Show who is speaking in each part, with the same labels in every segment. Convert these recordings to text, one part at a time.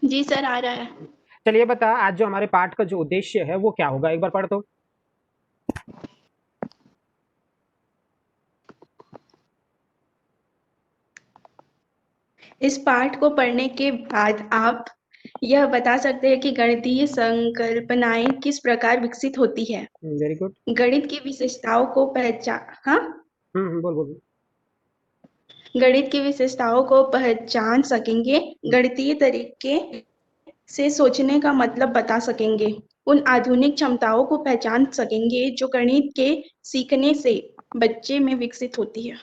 Speaker 1: जी sir, आ रहा है।
Speaker 2: चलिए बता, आज जो हमारे पाठ का जो उद्देश्य है वो क्या होगा, एक बार पढ़ दो।
Speaker 1: इस पाठ को पढ़ने के बाद आप यह बता सकते हैं कि गणितीय संकल्पनाएं किस प्रकार विकसित होती है।
Speaker 2: Very good.
Speaker 1: गणित की विशेषताओं को पहचान हाँ
Speaker 2: बोल बोल।
Speaker 1: गणित की विशेषताओं को पहचान सकेंगे।
Speaker 2: हम्म,
Speaker 1: गणितीय तरीके से सोचने का मतलब बता सकेंगे। उन आधुनिक क्षमताओं को पहचान सकेंगे जो गणित के सीखने से बच्चे में विकसित होती है।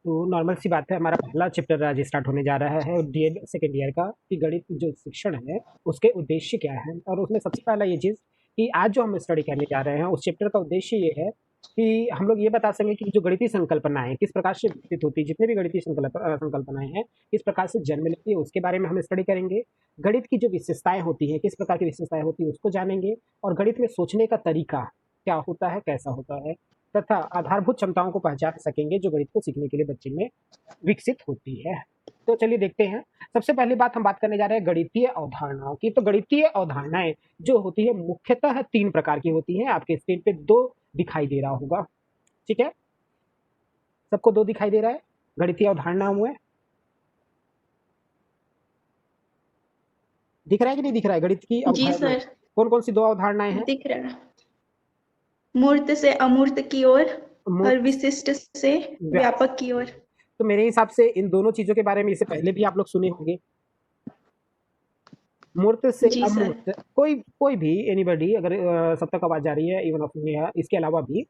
Speaker 2: तो नॉर्मल सी बात है, हमारा पहला चैप्टर आज स्टार्ट होने जा रहा है डीएड सेकेंड ईयर का, कि गणित जो शिक्षण है उसके उद्देश्य क्या है। और उसमें सबसे पहला ये चीज़ कि आज जो हम स्टडी करने जा रहे हैं उस चैप्टर का उद्देश्य ये है कि हम लोग ये बता सकें कि जो गणितीय संकल्पनाएं किस प्रकार से विकसित होती है, जितने भी गणितीय संकल्पनाएं हैं किस प्रकार से जन्म लेती है उसके बारे में हम स्टडी करेंगे। गणित की जो विशेषताएं होती हैं, किस प्रकार की विशेषताएं होती है उसको जानेंगे। और गणित में सोचने का तरीका क्या होता है, कैसा होता है, तथा आधारभूत क्षमताओं को पहचान सकेंगे जो गणित को सीखने के लिए बच्चे में विकसित होती है। तो चलिए देखते हैं। सबसे पहली बात हम बात करने जा रहे हैं गणितीय अवधारणाओं की। तो गणितीय अवधारणाएं जो होती है मुख्यतः तीन प्रकार की होती हैं। आपके स्क्रीन पे दो दिखाई दे रहा होगा, ठीक है? सबको दो दिखाई दे रहा है गणितीय अवधारणाओं में? दिख रहा है कि नहीं दिख रहा है गणित की
Speaker 1: जी
Speaker 2: अवधारणाएं?
Speaker 1: सर,
Speaker 2: कौन कौन सी दो अवधारणाएं हैं?
Speaker 1: दिख रहा है। मूर्त से अमूर्त की ओर और
Speaker 2: मूर्त,
Speaker 1: विशिष्ट से
Speaker 2: व्याप्त।
Speaker 1: व्यापक की ओर।
Speaker 2: तो मेरे हिसाब से इन दोनों चीजों के बारे में इससे पहले भी आप लोग सुने होंगे। मूर्त से
Speaker 1: जी सर।
Speaker 2: अमूर्त, कोई कोई भी एनीबॉडी अगर सब तक आवाज जा रही है, इवन ऑफ इसके अलावा भी,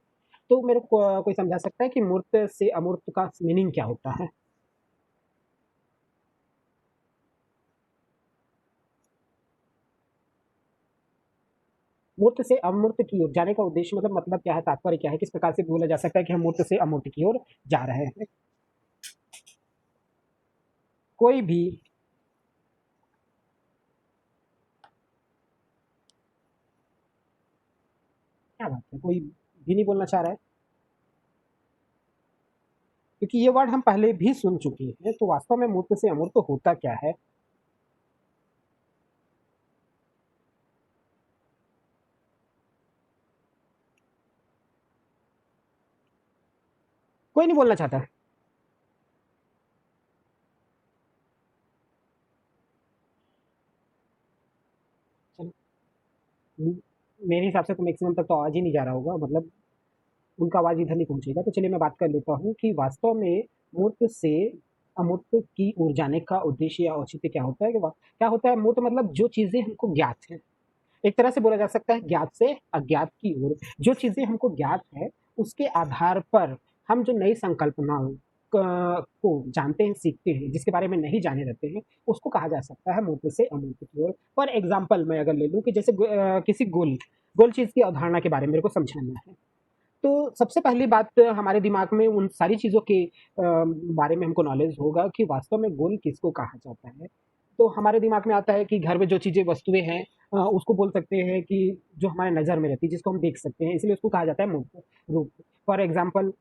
Speaker 2: तो मेरे को कोई समझा सकता है कि मूर्त से अमूर्त का मीनिंग क्या होता है? मूर्त से अमूर्त की ओर जाने का उद्देश्य मतलब क्या है, तात्पर्य क्या है, किस प्रकार से बोला जा सकता है कि हम मूर्त से अमूर्त की ओर जा रहे हैं? कोई भी क्या बात है, कोई भी नहीं बोलना चाह रहा है? क्योंकि ये वर्ड हम पहले भी सुन चुके हैं। तो वास्तव में मूर्त से अमूर्त होता क्या है? कोई नहीं बोलना चाहता। चलो, मेरे हिसाब से तो मैक्सिमम तक तो आवाज ही नहीं जा रहा होगा, मतलब उनका आवाज इधर नहीं पहुंचेगा। तो चलिए मैं बात कर लेता हूँ कि वास्तव में मूर्त से अमूर्त की ओर जाने का उद्देश्य या औचित्य क्या होता है। कि क्या होता है मूर्त मतलब जो चीजें हमको ज्ञात है। एक तरह से बोला जा सकता है ज्ञात से अज्ञात की ओर। जो चीजें हमको ज्ञात है उसके आधार पर हम जो नई संकल्पनाओं को जानते हैं, सीखते हैं, जिसके बारे में नहीं जाने रहते हैं, उसको कहा जा सकता है मूर्त से अमूर्त की ओर। फॉर एग्जाम्पल मैं अगर ले लूँ कि जैसे किसी गोल गोल चीज की अवधारणा के बारे में मेरे को समझाना है, तो सबसे पहली बात हमारे दिमाग में उन सारी चीज़ों के बारे में हमको नॉलेज होगा कि वास्तव में गोल किसको कहा जाता है। तो हमारे दिमाग में आता है कि घर में जो चीज़ें वस्तुएं हैं उसको बोल सकते हैं कि जो हमारे नज़र में रहती है, जिसको हम देख सकते हैं, इसलिए उसको कहा जाता है मूर्त रूप। फॉर एग्जाम्पल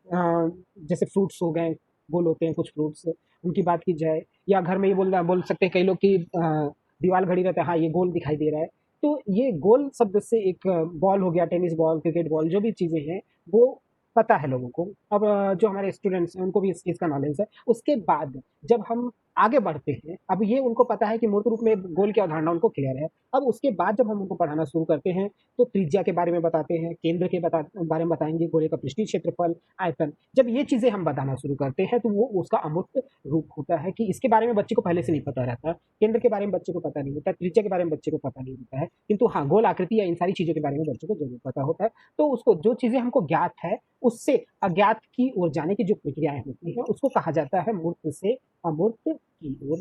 Speaker 2: जैसे फ्रूट्स हो गए, गोल होते हैं कुछ फ्रूट्स, उनकी बात की जाए। या घर में ये बोल सकते हैं कई लोग कि दीवार घड़ी रहता है, हाँ ये गोल दिखाई दे रहा है। तो ये गोल शब्द से एक बॉल हो गया, टेनिस बॉल, क्रिकेट बॉल, जो भी चीज़ें हैं वो पता है लोगों को। अब जो हमारे स्टूडेंट्स हैं उनको भी इस चीज़ का नॉलेज है। उसके बाद जब हम आगे बढ़ते हैं, अब ये उनको पता है कि मूर्त रूप में गोल की अवधारणा उनको क्लियर है। अब उसके बाद जब हम उनको पढ़ाना शुरू करते हैं तो त्रिज्या के बारे में बताते हैं, केंद्र के बारे में बताएंगे, गोले का पृष्ठीय क्षेत्रफल, आयतन। जब ये चीज़ें हम बताना शुरू करते हैं तो वो उसका अमूर्त रूप होता है कि इसके बारे में बच्चे को पहले से नहीं पता रहता। केंद्र के बारे में बच्चे को पता नहीं होता, त्रिज्या के बारे में बच्चे को पता नहीं होता है, किंतु हाँ गोल आकृति या इन सारी चीज़ों के बारे में बच्चे को जरूर पता होता है। तो उसको जो चीज़ें हमको ज्ञात है उससे अज्ञात की ओर जाने की जो प्रक्रियाएं होती हैं उसको कहा जाता है मूर्त से अमूर्त की ओर।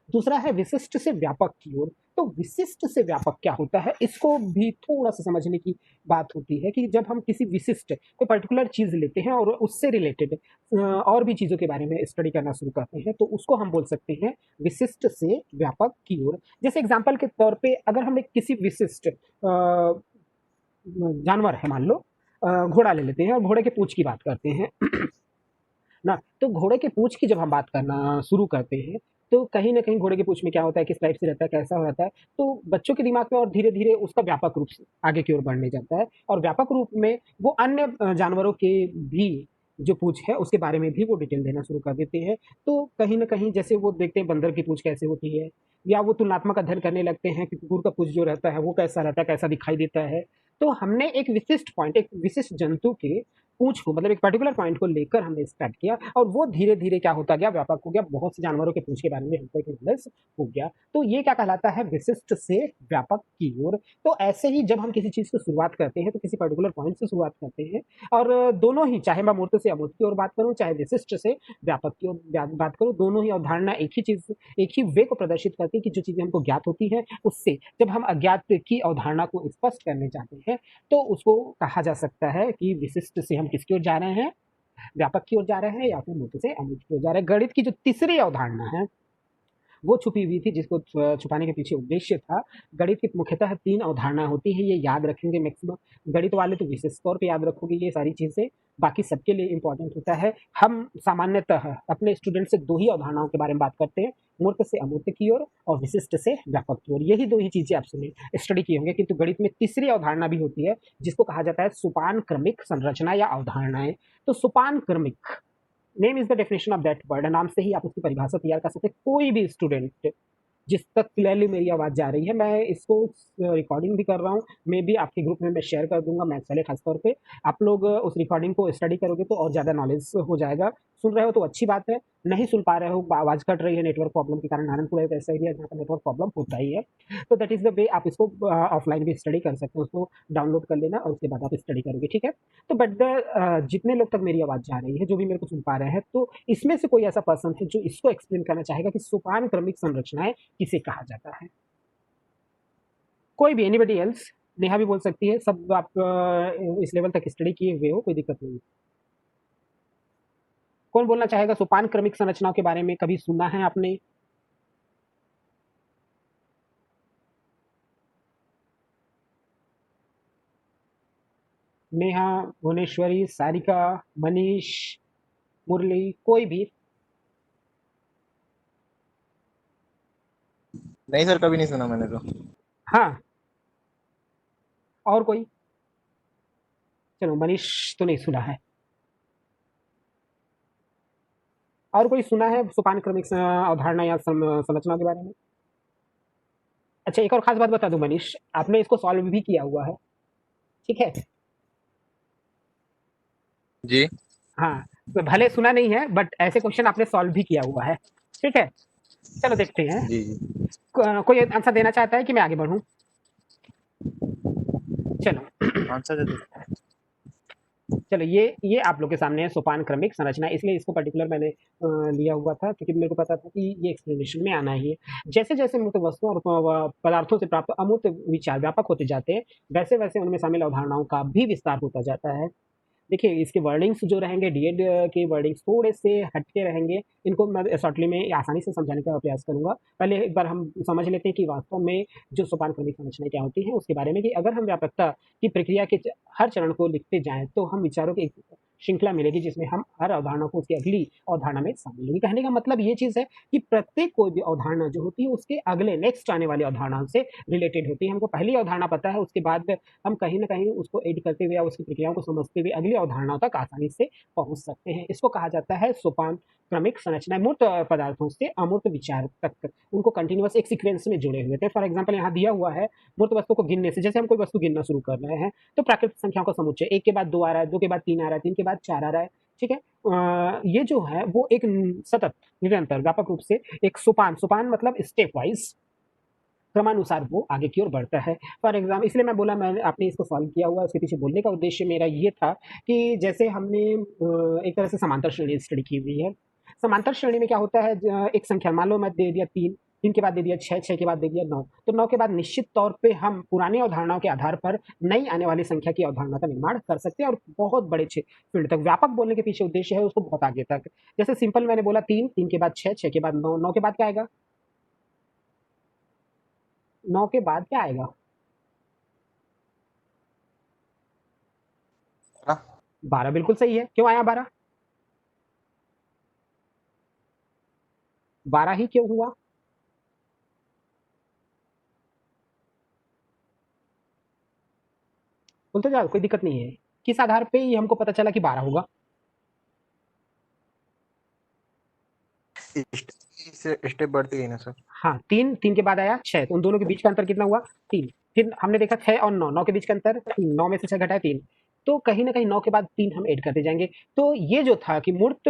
Speaker 2: दूसरा है विशिष्ट से व्यापक की ओर। तो विशिष्ट से व्यापक क्या होता है, इसको भी थोड़ा सा समझने की बात होती है कि जब हम किसी विशिष्ट कोई पर्टिकुलर चीज लेते हैं और उससे रिलेटेड और भी चीजों के बारे में स्टडी करना शुरू करते हैं तो उसको हम बोल सकते हैं विशिष्ट से व्यापक की ओर। जैसे एग्जाम्पल के तौर पे अगर हम एक किसी विशिष्ट जानवर है, मान लो घोड़ा ले लेते हैं और घोड़े के पूंछ की बात करते हैं ना। तो घोड़े के पूंछ की जब हम बात करना शुरू करते हैं तो कहीं न कहीं घोड़े की पूँछ में क्या होता है, किस टाइप से रहता है, कैसा रहता है, तो बच्चों के दिमाग में और धीरे-धीरे उसका व्यापक रूप से आगे की ओर बढ़ने जाता है और व्यापक रूप में वो अन्य जानवरों के भी जो पूँछ है, उसके बारे में भी वो डिटेल देना शुरू कर देते हैं। तो कहीं न कहीं जैसे वो देखते हैं बंदर की पूँछ कैसे होती है या वो तुलनात्मक अध्ययन करने लगते हैं कि कुकुर का पूँछ जो रहता है, वो कैसा रहता है, कैसा दिखाई देता है। तो हमने एक विशिष्ट पॉइंट, एक विशिष्ट जंतु के पूँछ को मतलब एक पर्टिकुलर पॉइंट को लेकर हमने स्टार्ट किया और वो धीरे-धीरे क्या होता गया, व्यापक हो गया, बहुत से जानवरों के पूँछ के बारे में हमको एक नॉलेज हो गया। तो ये क्या कहलाता है, विशिष्ट से व्यापक की ओर। तो ऐसे ही जब हम किसी चीज़ की शुरुआत करते हैं, तो किसी पर्टिकुलर पॉइंट से शुरुआत करते हैं और दोनों ही, चाहे मैं मूर्त से अमूर्त की ओर बात करूँ, चाहे विशिष्ट से व्यापक की ओर बात करूँ, दोनों ही अवधारणा एक ही चीज़, एक ही वे को प्रदर्शित करती है कि जो चीज़ें हमको ज्ञात होती हैं, उससे जब हम अज्ञात की अवधारणा को स्पष्ट करने चाहते हैं, तो उसको कहा जा सकता है कि विशिष्ट से हम किसकी ओर जा रहे हैं, व्यापक की ओर जा रहे हैं या फिर मूर्त से अमूर्त की ओर जा रहे हैं। गणित की जो तीसरी अवधारणा है, वो छुपी हुई थी, जिसको छुपाने के पीछे उद्देश्य था। गणित की मुख्यतः 3 अवधारणा होती हैं, ये याद रखेंगे मैक्सिमम गणित वाले, तो विशेष तौर पे याद रखोगे ये सारी चीज़ें, बाकी सबके लिए इम्पोर्टेंट होता है। हम सामान्यतः अपने स्टूडेंट से 2 ही अवधारणाओं के बारे में बात करते हैं, मूर्त से अमूर्त की ओर और विशिष्ट से व्यापक की ओर। यही 2 ही चीज़ें आपने स्टडी की होंगी, किंतु गणित में तीसरी अवधारणा भी होती है, जिसको कहा जाता है सोपान क्रमिक संरचना या अवधारणाएँ। तो सोपान क्रमिक, name is the definition of that word, नाम से ही आप उसकी परिभाषा तैयार कर सकते हैं। कोई भी स्टूडेंट जिस तक क्लियरली मेरी आवाज़ जा रही है, मैं इसको रिकॉर्डिंग भी कर रहा हूँ, मे बी आपके ग्रुप में मैं शेयर कर दूंगा, मैथ्स वाले खासतौर पे। आप लोग उस रिकॉर्डिंग को स्टडी करोगे तो और ज़्यादा नॉलेज हो जाएगा। सुन रहे हो तो अच्छी बात है, नहीं सुन पा रहे हो, आवाज़ कट रही है नेटवर्क प्रॉब्लम के कारण, नारायणपुर एक ऐसा एरिया है जहाँ पर नेटवर्क प्रॉब्लम होता ही है, तो दैट इज़ द वे आप इसको ऑफलाइन भी स्टडी कर सकते हो, उसको डाउनलोड कर लेना और उसके बाद आप स्टडी करोगे, ठीक है। तो बट द जितने लोग तक मेरी आवाज़ जा रही है, जो भी मेरे को सुन पा रहे हैं, तो इसमें से कोई ऐसा पर्सन है जो इसको एक्सप्लेन करना चाहेगा कि सोपान क्रमिक संरचनाएं किसे कहा जाता है। कोई भी, एनीबडी एल्स, नेहा भी बोल सकती है, सब आप इस लेवल तक स्टडी किए हुए हो, कोई दिक्कत नहीं। कौन बोलना चाहेगा, सोपान क्रमिक संरचनाओं के बारे में कभी सुना है आपने? नेहा, भुवनेश्वरी, सारिका, मनीष, मुरली, कोई भी?
Speaker 3: नहीं सर, कभी नहीं सुना मैंने तो।
Speaker 2: हाँ, और कोई? चलो, मनीष तो नहीं सुना है। और कोई सुना है सोपान क्रमिक अवधारणा या संरचना के बारे में? अच्छा, एक और खास बात बता दूं मनीष, आपने इसको सॉल्व भी किया हुआ है, ठीक है?
Speaker 3: जी
Speaker 2: हाँ, तो भले सुना नहीं है बट ऐसे क्वेश्चन आपने सॉल्व भी किया हुआ है, ठीक है? चलो देखते हैं।
Speaker 3: जी जी।
Speaker 2: कोई आंसर देना चाहता है कि मैं आगे बढ़ूं? चलो
Speaker 3: आंसर दे दो।
Speaker 2: चलो, ये आप लोग के सामने है सोपान क्रमिक संरचना, इसलिए इसको पर्टिकुलर मैंने लिया हुआ था क्योंकि मेरे को पता था कि ये एक्सप्लेनेशन में आना ही है। जैसे जैसे मूर्त वस्तुओं और पदार्थों से प्राप्त अमूर्त विचार व्यापक होते जाते हैं, वैसे वैसे उनमें शामिल अवधारणाओं का भी विस्तार होता जाता है। देखिए, इसके वर्डिंग्स जो रहेंगे, डीएड के वर्डिंग्स थोड़े से हटके रहेंगे, इनको मैं शॉर्टली में आसानी से समझाने का प्रयास करूंगा। पहले एक बार हम समझ लेते हैं कि वास्तव में जो सोपान क्रमिक संरचनाएं क्या होती हैं, उसके बारे में, कि अगर हम व्यापकता की प्रक्रिया के हर चरण को लिखते जाएं तो हम विचारों की एक श्रृंखला मिलेगी, जिसमें हम हर अवधारणा को उसकी अगली अवधारणा में शामिल होगी। कहने का मतलब ये चीज़ है कि प्रत्येक कोई भी अवधारणा जो होती है, उसके अगले नेक्स्ट आने वाली अवधारणाओं से रिलेटेड होती है। हमको पहली अवधारणा पता है, उसके बाद हम कहीं न कहीं उसको ऐड करते हुए या उसकी प्रक्रियाओं को समझते हुए अगली अवधारणाओं तक आसानी से पहुँच सकते हैं। इसको कहा जाता है सोपान क्रमिक संरचना। मूर्त पदार्थों से अमूर्त विचार तक उनको कंटीन्यूअस एक सीक्वेंस में जुड़े हुए थे। फॉर एग्जाम्पल यहाँ दिया हुआ है, मूर्त वस्तु को गिनने से, जैसे हम कोई वस्तु गिनना शुरू कर रहे हैं, तो प्राकृतिक संख्याओं का समुच्चय, 1 के बाद 2 आ रहा है, 2 के बाद 3 आ रहा है, 3 के बाद 4 आ रहा है, ठीक है? ये जो है वो एक सतत, निरंतर, व्यापक रूप से एक सोपान, सोपान मतलब स्टेप वाइज, क्रमानुसार वो आगे की ओर बढ़ता है। फॉर एग्जाम्पल, इसलिए मैं बोला, मैंने आपने इसको सॉल्व किया हुआ है, उसके पीछे बोलने का उद्देश्य मेरा ये था कि जैसे हमने एक तरह से समांतर श्रेणी स्टडी की हुई है। समांतर श्रेणी में क्या होता है, एक संख्या मान लो मैं दे दिया 3, 3 के बाद दे दिया 6, 6 के बाद दे दिया 9, तो 9 के बाद निश्चित तौर पे हम पुरानी अवधारणाओं के आधार पर नई आने वाली संख्या की अवधारणा का निर्माण कर सकते हैं और बहुत बड़े फील्ड तक। व्यापक बोलने के पीछे उद्देश्य है उसको बहुत आगे तक। जैसे सिंपल मैंने बोला 3, 3 के बाद 6, 6 के बाद 9, 9 के बाद क्या आएगा? 9 के बाद क्या आएगा?
Speaker 3: हाँ।
Speaker 2: 12 बिल्कुल सही है। क्यों आया 12? 12 ही क्यों हुआ? बोलते जाओ, कोई दिक्कत नहीं है। किस आधार पे ये हमको पता चला कि 12 होगा?
Speaker 3: स्टेप बढ़ती गई ना सर।
Speaker 2: हाँ, 3, 3 के बाद आया 6, तो उन दोनों के बीच का अंतर कितना हुआ? 3। फिर हमने देखा 6 और 9, 9 के बीच का अंतर 3, 9 में से 6 घटाया 3। तो कहीं न कहीं 9 के बाद 3 हम ऐड करते जाएँगे। तो ये जो था कि मूर्त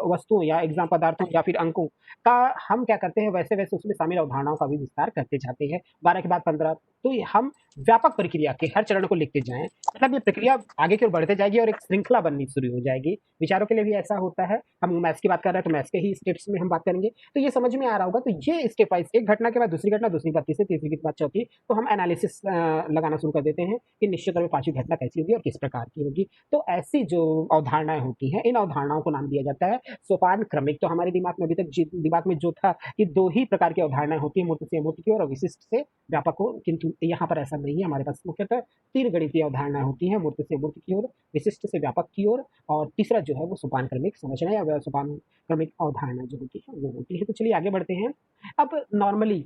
Speaker 2: वस्तुओं या एग्ज़ाम पदार्थों या फिर अंकों का हम क्या करते हैं, वैसे-वैसे उसमें शामिल अवधारणाओं का भी विस्तार करते जाते हैं। 12 के बाद 15, तो ये हम व्यापक प्रक्रिया के हर चरण को लिखते जाएँ, मतलब ये प्रक्रिया आगे की ओर बढ़ते जाएगी और एक श्रृंखला बननी शुरू हो जाएगी। विचारों के लिए भी ऐसा होता है। हम मैथ्स की बात कर रहे हैं, तो मैथ्स के ही स्टेप्स में हम बात करेंगे। तो ये समझ में आ रहा होगा। तो ये स्टेप वाइज एक घटना के बाद दूसरी घटना, दूसरी के बाद तीसरी, तीसरी के बाद चौथी, तो हम एनालिसिस लगाना शुरू कर देते हैं कि निश्चित तौर पे पांचवी घटना कैसी होगी और किस प्रकार की होगी। तो ऐसी जो अवधारणाएं होती हैं, इन अवधारणाओं को नाम दिया जाता है सोपान क्रमिक। तो हमारे दिमाग में अभी तक दिमाग में जो था कि दो ही प्रकार की अवधारणाएं होती है, मूर्त से अमूर्त की ओर और विशिष्ट से व्यापक हो, किंतु यहाँ पर ऐसा नहीं है। हमारे पास मुख्यतः तीन गणितीय अवधारणाएं होती हैं, मूर्त से अमूर्त की ओर, विशिष्ट से व्यापक की ओर, और तीसरा जो है वो सोपान क्रमिक समझना या सोपान क्रमिक अवधारणा जो होती है वो होती है। तो चलिए आगे बढ़ते हैं। अब नॉर्मली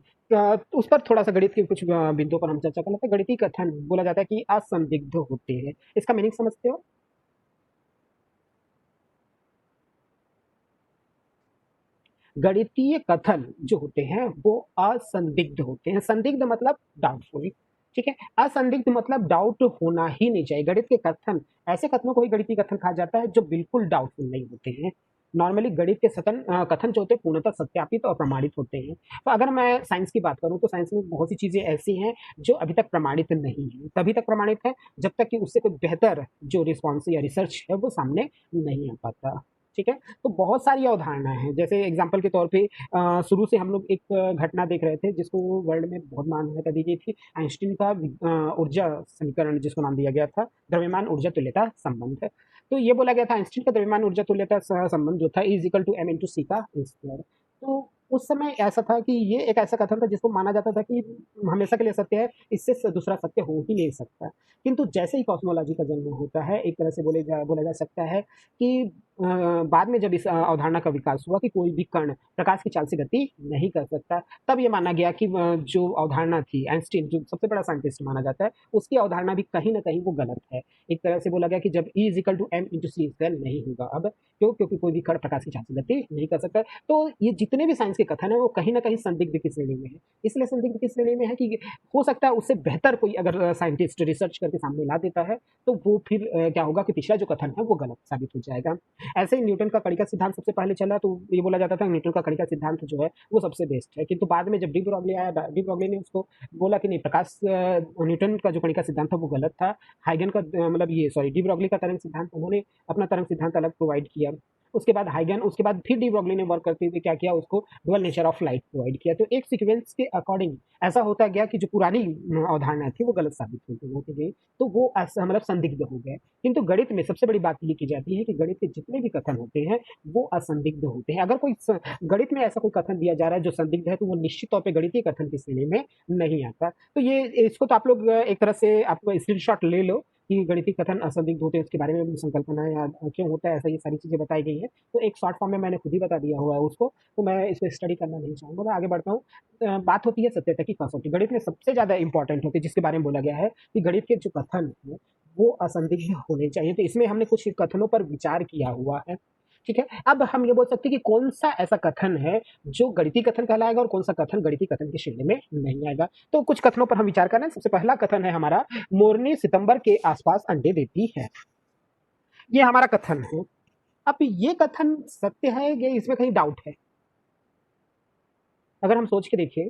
Speaker 2: उस पर थोड़ा सा गणित के कुछ बिंदुओं पर हम चर्चा कर लेते हैं। गणितीय कथन बोला जाता है कि असंदिग्ध होते हैं। इसका मीनिंग समझते हो? गणितीय कथन जो होते हैं वो असंदिग्ध होते हैं। संदिग्ध मतलब डाउटफुल, ठीक है। असंदिग्ध मतलब डाउट होना ही नहीं चाहिए। गणित के कथन, ऐसे कथनों को ही गणितीय कथन कहा जाता है जो बिल्कुल डाउटफुल नहीं होते हैं। नॉर्मली गणित के कथन जो होते हैं पूर्णतः सत्यापित और प्रमाणित होते हैं। तो अगर मैं साइंस की बात करूं तो साइंस में बहुत सी चीजें ऐसी हैं जो अभी तक प्रमाणित नहीं है। तभी तक प्रमाणित है जब तक कि उससे कोई बेहतर जो रिस्पॉन्स या रिसर्च है वो सामने नहीं आ पाता, ठीक है। तो बहुत सारी अवधारणाएं हैं। जैसे एग्जांपल के तौर पे शुरू से हम लोग एक घटना देख रहे थे जिसको वर्ल्ड में बहुत मान्यता दी गई थी, आइंस्टीन का ऊर्जा समीकरण जिसको नाम दिया गया था द्रव्यमान ऊर्जा तुल्यता संबंध। तो ये बोला गया था आइंस्टीन का द्रव्यमान ऊर्जा तुल्यता संबंध जो था is equal to M into C का स्क्वायर। तो उस समय ऐसा था कि ये एक ऐसा कथन था जिसको माना जाता था कि हमेशा के लिए सत्य है, इससे दूसरा सत्य हो ही नहीं सकता। किंतु जैसे ही कॉस्मोलॉजी का जन्म होता है, एक तरह से बोला जा सकता है कि बाद में जब इस अवधारणा का विकास हुआ कि कोई भी कण प्रकाश की चाल से गति नहीं कर सकता, तब ये माना गया कि जो अवधारणा थी, आइंस्टीन जो सबसे बड़ा साइंटिस्ट माना जाता है, उसकी अवधारणा भी कहीं ना कहीं वो गलत है। एक तरह से बोला गया कि जब E is equal to M into C square नहीं होगा। अब क्यों? क्योंकि कोई भी कण प्रकाश की चाल से गति नहीं कर सकता। तो ये जितने भी साइंस के कथन है वो कहीं ना कहीं संदिग्ध की श्रेणी में है। इसलिए संदिग्ध की श्रेणी में है कि हो सकता है उससे बेहतर कोई अगर साइंटिस्ट रिसर्च करके सामने ला देता है तो वो फिर क्या होगा कि पिछला जो कथन है वो गलत साबित हो जाएगा। ऐसे ही न्यूटन का कणिका सिद्धांत सबसे पहले चला, तो ये बोला जाता था न्यूटन का कणिका सिद्धांत जो है वो सबसे बेस्ट है। किंतु बाद में जब डी ब्रॉगली आया, डी ब्रॉगली ने उसको बोला कि नहीं, प्रकाश न्यूटन का जो कणिका सिद्धांत था वो गलत था। हाइगन का मतलब ये सॉरी डी ब्रॉगली का तरंग सिद्धांत, उन्होंने अपना तरंग सिद्धांत अलग प्रोवाइड किया। उसके बाद हाइगन, उसके बाद फिर डी ब्रॉगली ने वर्क करते हुए क्या किया, उसको dual nature of light provide किया। तो एक सीक्वेंस के अकॉर्डिंग ऐसा होता गया कि जो पुरानी अवधारणा थी वो गलत साबित होती गई, तो वो ऐसा मतलब संदिग्ध हो गए। किंतु गणित में सबसे बड़ी बात ये की जाती है कि गणित के जितने भी कथन होते हैं वो असंदिग्ध होते हैं। अगर कोई गणित में ऐसा कोई कथन दिया जा रहा है जो संदिग्ध है तो वो निश्चित तौर पे गणितीय कथन की श्रेणी में नहीं आता। तो ये इसको तो आप लोग एक तरह से आप स्क्रीनशॉट ले लो कि गणितीय कथन असंदिग्ध होते हैं, उसके बारे में संकल्पना या क्यों होता है ऐसा, ये सारी चीजें बताई गई है। तो एक शॉर्ट फॉर्म में मैंने खुद ही बता दिया हुआ है उसको, तो मैं इसको स्टडी करना नहीं चाहूंगा। मैं आगे बढ़ता हूँ। बात होती है सत्यता की कसौटी। गणित में सबसे ज्यादा इंपॉर्टेंट होती है जिसके बारे में बोला गया है कि गणित के जो कथन है वो असंदिग्ध होने चाहिए। तो इसमें हमने कुछ कथनों पर विचार किया हुआ है, ठीक है। अब हम ये बोल सकते हैं कि कौन सा ऐसा कथन है जो गणितीय कथन कहलाएगा और कौन सा कथन गणितीय कथन की श्रेणी में नहीं आएगा। तो कुछ कथनों पर हम विचार कर रहे हैं। सबसे पहला कथन है हमारा, मोरनी सितंबर के आसपास अंडे देती है। ये हमारा कथन है। अब ये कथन सत्य है या इसमें कहीं डाउट है? अगर हम सोच के देखें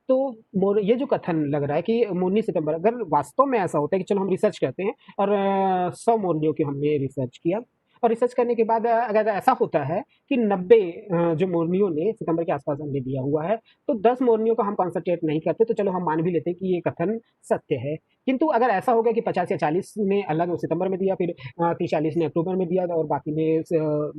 Speaker 2: तो ये जो कथन लग रहा है कि मोरनी सितंबर, अगर वास्तव में ऐसा होता है कि चलो हम रिसर्च करते हैं और 100 मोरनियों की हमने रिसर्च किया और रिसर्च करने के बाद अगर ऐसा होता है कि 90 जो मोरनियों ने सितंबर के आसपास अंडे दिया हुआ है, तो 10 मोरनियों को हम कॉन्सेंट्रेट नहीं करते, तो चलो हम मान भी लेते हैं कि ये कथन सत्य है। किंतु अगर ऐसा हो गया कि 50 या 40 ने अलग सितंबर में दिया, फिर 30-40 ने अक्टूबर में दिया और बाकी ने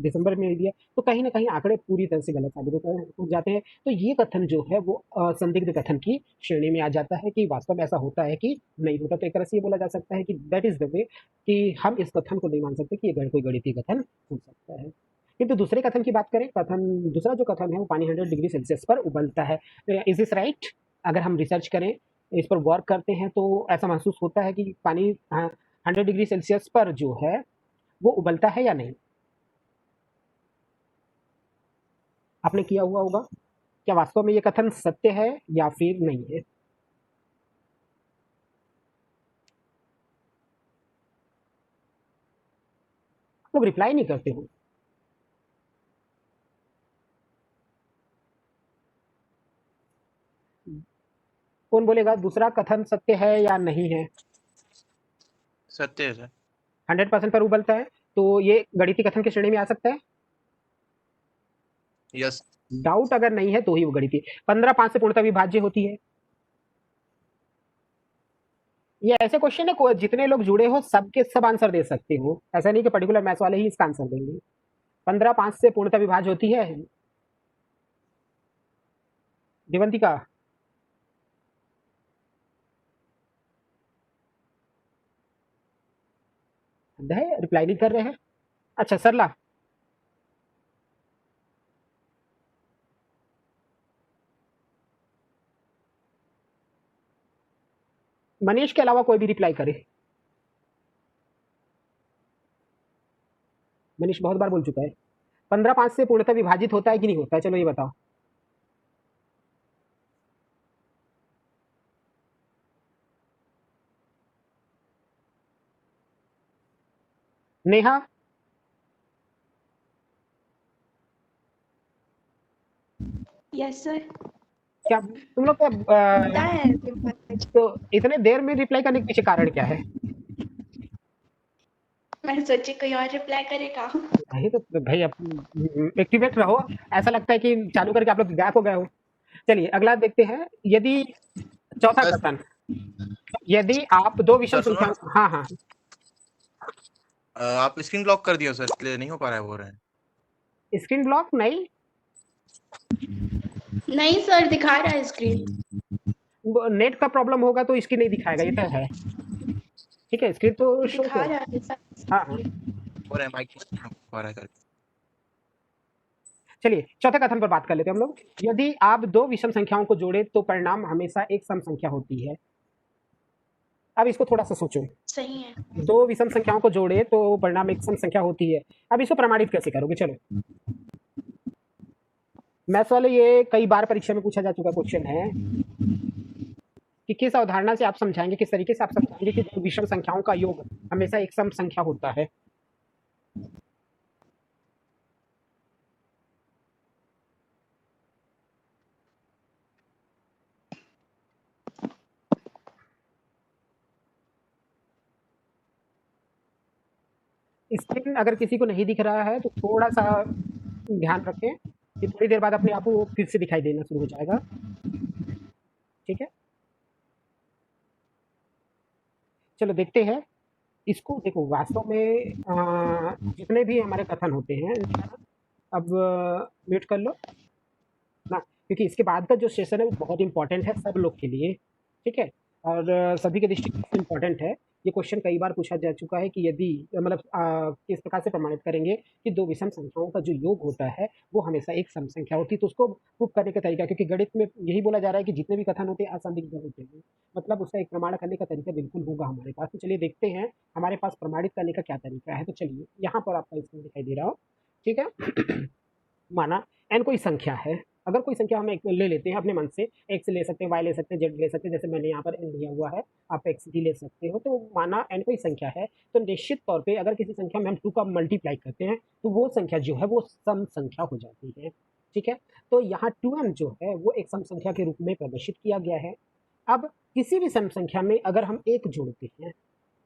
Speaker 2: दिसंबर में दिया, तो कहीं ना कहीं आंकड़े पूरी तरह से गलत साबित हो जाते हैं। तो ये कथन जो है वो संदिग्ध कथन की श्रेणी में आ जाता है कि वास्तव में ऐसा होता है कि नहीं होता। तो एक तरह से ये बोला जा सकता है कि दैट इज द वे कि हम इस कथन को नहीं मान सकते कि ये कोई गणितीय कथन हो सकता है। किंतु दूसरे कथन की बात करें, दूसरा जो कथन है वो पानी 100 डिग्री सेल्सियस पर उबलता है। Is this right? अगर हम रिसर्च करें, इस पर वर्क करते हैं, तो ऐसा महसूस होता है कि पानी 100 डिग्री सेल्सियस पर जो है वो उबलता है या नहीं? आपने किया हुआ होगा। क्या वास्तव में ये कथन सत्य है या फिर नहीं है? लोग रिप्लाई नहीं करते हो। कौन बोलेगा दूसरा कथन सत्य है या नहीं है?
Speaker 3: सत्य है सर।
Speaker 2: 100% पर उबलता है, तो ये गणितीय कथन की श्रेणी में आ सकता है।
Speaker 3: यस।
Speaker 2: डाउट अगर नहीं है तो ही वो गणितीय। 15 5 से पूर्णतः विभाज्य होती है। ये ऐसे क्वेश्चन है, जितने लोग जुड़े हो सबके सब आंसर दे सकते हो, ऐसा नहीं कि पर्टिकुलर मैथ्स वाले ही इसका आंसर देंगे। 15 5 से पूर्णतः विभाज्य होती है। देवंतिका, रिप्लाई नहीं कर रहे हैं। अच्छा सरला, मनीष के अलावा कोई भी रिप्लाई करे। मनीष बहुत बार बोल चुका है। 15 5 से पूर्णतः विभाजित होता है कि नहीं होता है? चलो ये बताओ। Neha,
Speaker 1: yes sir.
Speaker 2: क्या तुम लोग क्या
Speaker 1: पता है
Speaker 2: तो इतने देर में रिप्लाई करने के पीछे कारण क्या है?
Speaker 1: मैंने सोची कोई और रिप्लाई करेगा।
Speaker 2: भाई तो भाई एक्टिवेट रहो। ऐसा लगता है कि चालू करके आप लोग गायब हो गए हो। चलिए अगला देखते हैं। यदि चौथा
Speaker 3: सर,
Speaker 2: कथन, यदि आप दो विषम
Speaker 3: सर सुनो
Speaker 2: संख्या,
Speaker 3: ना।
Speaker 2: हाँ हाँ,
Speaker 3: आप स्क्रीन लॉक कर दियो सर, इसलिए नहीं हो पा रहा है, बोल रहे हैं।
Speaker 2: स्क्रीन ब्लॉक नहीं,
Speaker 1: नहीं सर, दिखा रहा है स्क्रीन।
Speaker 2: नेट का प्रॉब्लम होगा तो इसकी नहीं दिखाएगा, ये तो है। ठीक है, स्क्रीन तो शो
Speaker 1: दिखा
Speaker 2: तो,
Speaker 1: रहा है सर।
Speaker 2: हाँ हाँ।
Speaker 3: बोल रहे हैं माइक नहीं हो पा रहा है सर।
Speaker 2: चलिए चौथे कथन पर बात कर लेते हैं हम लोग। यदि आप दो विषम संख्याओं को जोड़े तो परिणाम हमेशा एक सम संख्या होती है। अब इसको थोड़ा सा सोचो।
Speaker 1: सही है।
Speaker 2: दो विषम संख्याओं को जोड़े तो परिणाम एक सम संख्या होती है। अब इसको प्रमाणित कैसे करोगे? चलो, मैथ्स वाले, ये कई बार परीक्षा में पूछा जा चुका क्वेश्चन है कि किस अवधारणा से आप समझाएंगे, किस तरीके से आप समझाएंगे कि दो विषम संख्याओं का योग हमेशा एक सम संख्या होता है। स्क्रीन अगर किसी को नहीं दिख रहा है तो थोड़ा सा ध्यान रखें कि थोड़ी देर बाद अपने आप को फिर से दिखाई देना शुरू हो जाएगा। ठीक है, चलो देखते हैं इसको। देखो वास्तव में जितने भी हमारे कथन होते हैं, अब म्यूट कर लो ना, क्योंकि इसके बाद का जो सेशन है वो बहुत इंपॉर्टेंट है सब लोग के लिए। ठीक है, और सभी के दृष्टिकोण से इंपॉर्टेंट है। ये क्वेश्चन कई बार पूछा जा चुका है कि यदि मतलब किस प्रकार से प्रमाणित करेंगे कि दो विषम संख्याओं का जो योग होता है वो हमेशा एक सम संख्या होती है, तो उसको प्रूव करने का तरीका, क्योंकि गणित में यही बोला जा रहा है कि जितने भी कथन होते हैं असंदिग्ध होते हैं, मतलब उसका एक प्रमाण करने का तरीका बिल्कुल होगा हमारे पास। तो चलिए देखते हैं हमारे पास प्रमाणित करने का क्या तरीका है। तो चलिए यहाँ पर आपका स्क्रीन दिखाई दे रहा हो। ठीक है, माना n कोई संख्या है। अगर कोई संख्या हम एक ले लेते हैं अपने मन से, x ले सकते हैं, y ले सकते हैं, z ले सकते हैं, जैसे मैंने यहाँ पर n लिया हुआ है, आप x भी ले सकते हो। तो माना n कोई संख्या है, तो निश्चित तौर पे अगर किसी संख्या में हम 2 का मल्टीप्लाई करते हैं तो वो संख्या जो है वो सम संख्या हो जाती है। ठीक है, तो यहाँ 2m जो है वो एक सम संख्या के रूप में प्रदर्शित किया गया है। अब किसी भी सम संख्या में अगर हम एक जोड़ते हैं,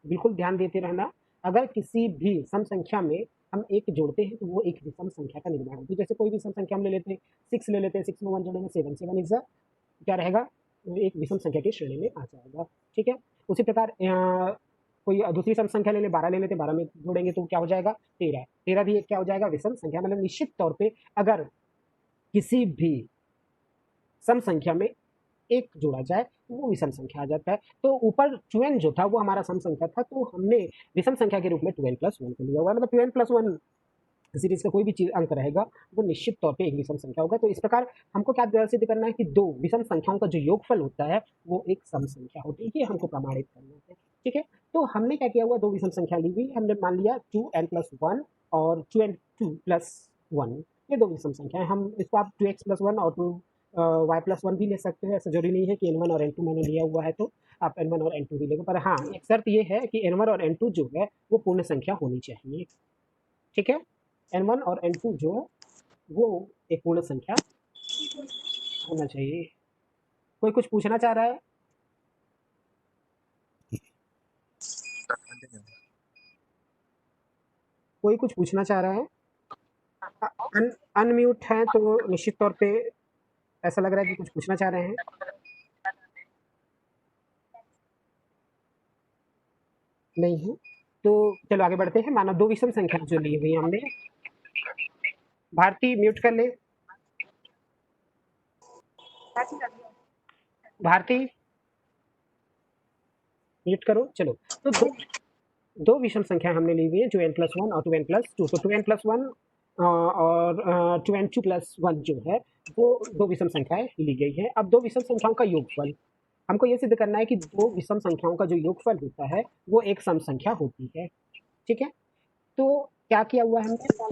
Speaker 2: बिल्कुल ध्यान देते रहना, अगर किसी भी सम संख्या में हम एक जोड़ते हैं तो वो एक विषम संख्या का निर्माण होती है। जैसे कोई भी सम संख्या हम ले लेते हैं, 6 ले लेते हैं, 6 में 1 जोड़ेंगे 7, 7 इज क्या रहेगा, एक विषम संख्या की श्रेणी में आ जाएगा। ठीक है, उसी प्रकार कोई दूसरी सम संख्या ले ले, 12 ले लेते हैं, 12 में जोड़ेंगे तो क्या हो जाएगा, 13, 13 भी एक क्या हो जाएगा, विषम संख्या। मतलब निश्चित तौर पर अगर किसी भी सम संख्या में एक जोड़ा जाए तो वो विषम संख्या आ जाता है। तो ऊपर 2n जो था वो हमारा सम संख्या था, तो हमने विषम संख्या के रूप में 2n+1 को लिया हुआ है। मतलब 2n+1 सीरीज का कोई भी चीज अंक रहेगा वो निश्चित तौर पे एक विषम संख्या होगा। तो इस प्रकार हमको क्या सिद्ध करना है कि दो विषम संख्याओं का जो योगफल होता है वो एक सम संख्या होती है, ये हमको प्रमाणित करना है। ठीक है, तो हमने क्या किया हुआ, दो विषम संख्या ली हुई, हमने मान लिया 2n+1 और 2n2+1, ये दो विषम संख्या है। हम इसको आप 2x+1 और 2y+1 भी ले सकते हैं, ऐसा जरूरी नहीं है कि n1 और n2 मैंने लिया हुआ है तो आप n1 और n2 भी लेंगे, पर हाँ एक शर्त ये है कि n1 और n2 जो है वो पूर्ण संख्या होनी चाहिए। ठीक है, n1 और n2 जो है वो एक पूर्ण संख्या होना चाहिए। कोई कुछ पूछना चाह रहा है? कोई कुछ पूछना चाह रहा है? अनम्यूट है तो निश्चित तौर पे ऐसा लग रहा है कि कुछ पूछना चाह रहे हैं। नहीं है तो चलो आगे बढ़ते हैं। मानो दो विषम संख्या जो ली हुई हमने, भारती म्यूट कर ले, भारती म्यूट करो। चलो, तो दो विषम संख्या हमने ली हुई है, जो n+1 और 2n+2। तो 2n+1 और 2n2+1 जो है वो दो विषम संख्याएं ली गई है। अब दो विषम संख्याओं का योगफल हमको ये सिद्ध करना है कि दो विषम संख्याओं का जो योगफल होता है वो एक सम संख्या होती है। ठीक है, तो क्या किया हुआ है हमने,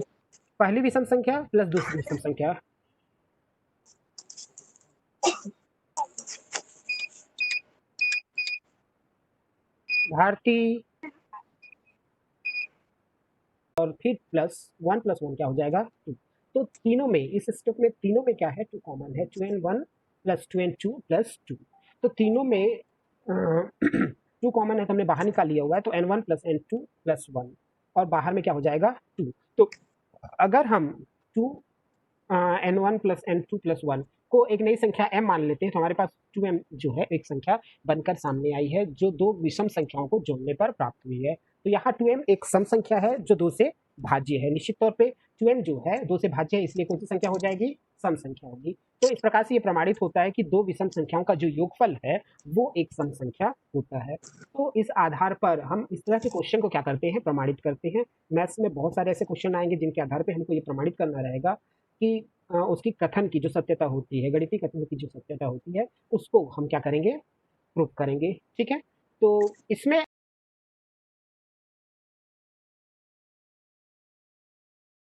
Speaker 2: पहली विषम संख्या प्लस दूसरी विषम संख्या, भारती, और फिर +1 क्या हो जाएगा 2। तो तीनों में, इस स्टेप में तीनों में क्या है, 2 कॉमन है, 2n1 + 2n2 + 2। तो तीनों में 2 कॉमन है तो हमने बाहर निकाल लिया हुआ है, तो n1 + n2 + 1 और बाहर में क्या हो जाएगा 2। तो अगर हम 2 n1 + n2 + 1 को एक नई संख्या m मान लेते हैं तो हमारे पास 2m जो है एक संख्या बनकर सामने आई है जो दो विषम संख्याओं को जोड़ने पर प्राप्त हुई है। तो यहाँ 2m एक सम संख्या है जो 2 से भाज्य है। निश्चित तौर पे 2m जो है 2 से भाज्य है, इसलिए कौन सी संख्या हो जाएगी, सम संख्या होगी। तो इस प्रकार से ये प्रमाणित होता है कि दो विषम संख्याओं का जो योगफल है वो एक सम संख्या होता है। तो इस आधार पर हम इस तरह के क्वेश्चन को क्या करते हैं, प्रमाणित करते हैं। मैथ्स में बहुत सारे ऐसे क्वेश्चन आएंगे जिनके आधार पर हमको ये प्रमाणित करना रहेगा कि उसकी कथन की जो सत्यता होती है, गणितीय कथन की जो सत्यता होती है, उसको हम क्या करेंगे, प्रूफ करेंगे। ठीक है, तो इसमें